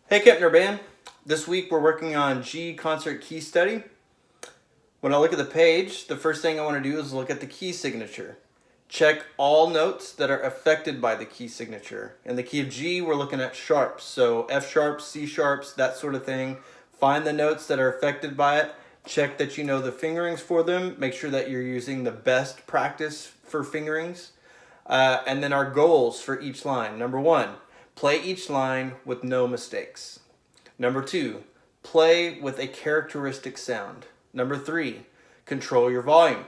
Hey Kempner Band, this week we're working on G concert key study. When I look at the page, the first thing I want to do is look at the key signature. Check all notes that are affected by the key signature. In the key of G, we're looking at sharps, so F sharps, C sharps, that sort of thing. Find the notes that are affected by it. Check that you know the fingerings for them. Make sure that you're using the best practice for fingerings. And then our goals for each line. Number 1, play each line with no mistakes. Number 2, play with a characteristic sound. Number 3, control your volume.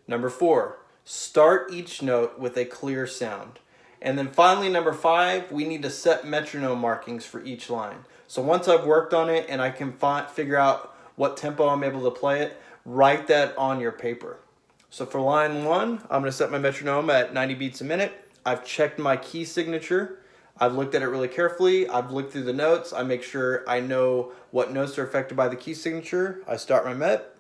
Number 4, start each note with a clear sound. And then finally, number 5, we need to set metronome markings for each line. So once I've worked on it and I can figure out what tempo I'm able to play it, write that on your paper. So for line 1, I'm going to set my metronome at 90 beats a minute. I've checked my key signature. I've looked at it really carefully. I've looked through the notes. I make sure I know what notes are affected by the key signature. I start my met.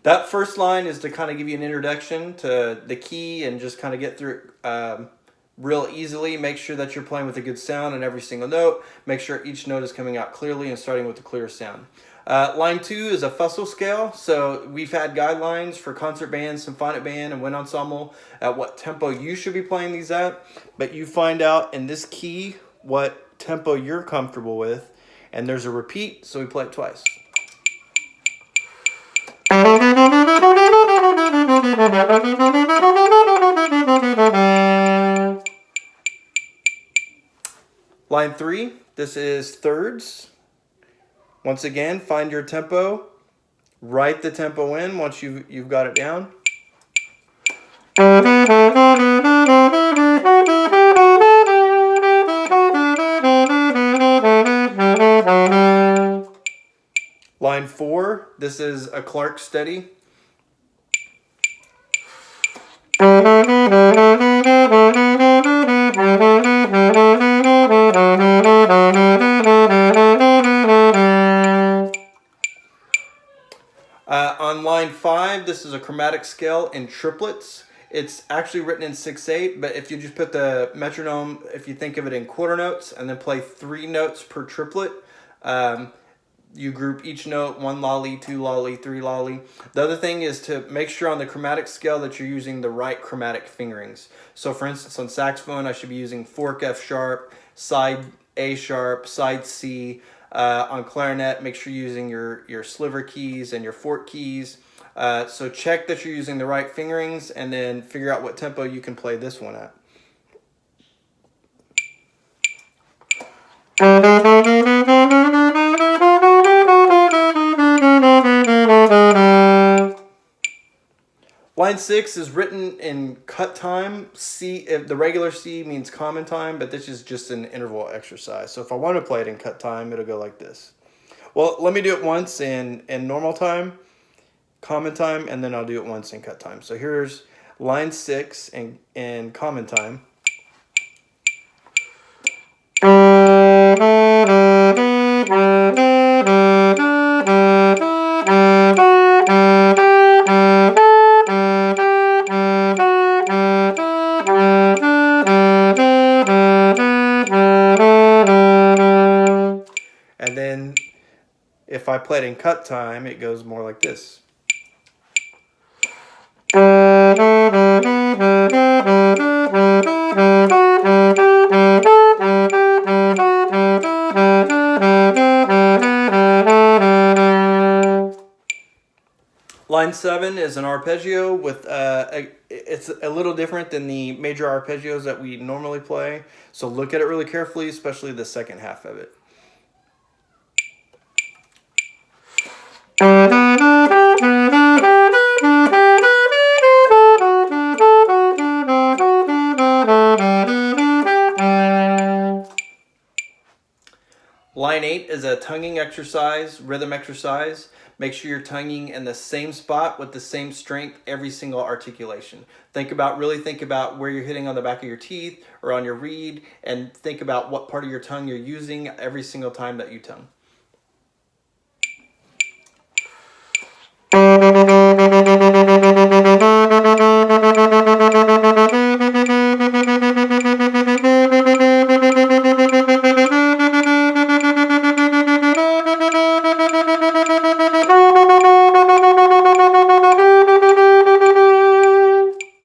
That first line is to kind of give you an introduction to the key and just kind of get through it real easily. Make sure that you're playing with a good sound on every single note. Make sure each note is coming out clearly and starting with a clear sound. Line 2 is a fussel scale. So we've had guidelines for concert band, symphonic band, and wind ensemble at what tempo you should be playing these at. But you find out in this key what tempo you're comfortable with. And there's a repeat, so we play it twice. Line 3, this is thirds. Once again, find your tempo. Write the tempo in once you've got it down. Line 4, this is a Clark steady. On line 5, this is a chromatic scale in triplets. It's actually written in 6/8, but if you just put the metronome, if you think of it in quarter notes, and then play 3 notes per triplet, you group each note 1 lolly, 2 lolly, 3 lolly. The other thing is to make sure on the chromatic scale that you're using the right chromatic fingerings. So for instance, on saxophone, I should be using fork F sharp, side A sharp, side C. On clarinet, make sure you're using your sliver keys and your fork keys. So check that you're using the right fingerings and then figure out what tempo you can play this one at. Line 6 is written in cut time. C, if the regular C means common time, but this is just an interval exercise. So if I want to play it in cut time, it'll go like this. Well, let me do it once in normal time, common time, and then I'll do it once in cut time. So here's line 6 in common time. And then if I play it in cut time, it goes more like this. Line 7 is an arpeggio with it's a little different than the major arpeggios that we normally play. So look at it really carefully, especially the second half of it. Line 8 is a tonguing exercise, rhythm exercise. Make sure you're tonguing in the same spot with the same strength every single articulation. Really think about where you're hitting on the back of your teeth or on your reed, and think about what part of your tongue you're using every single time that you tongue.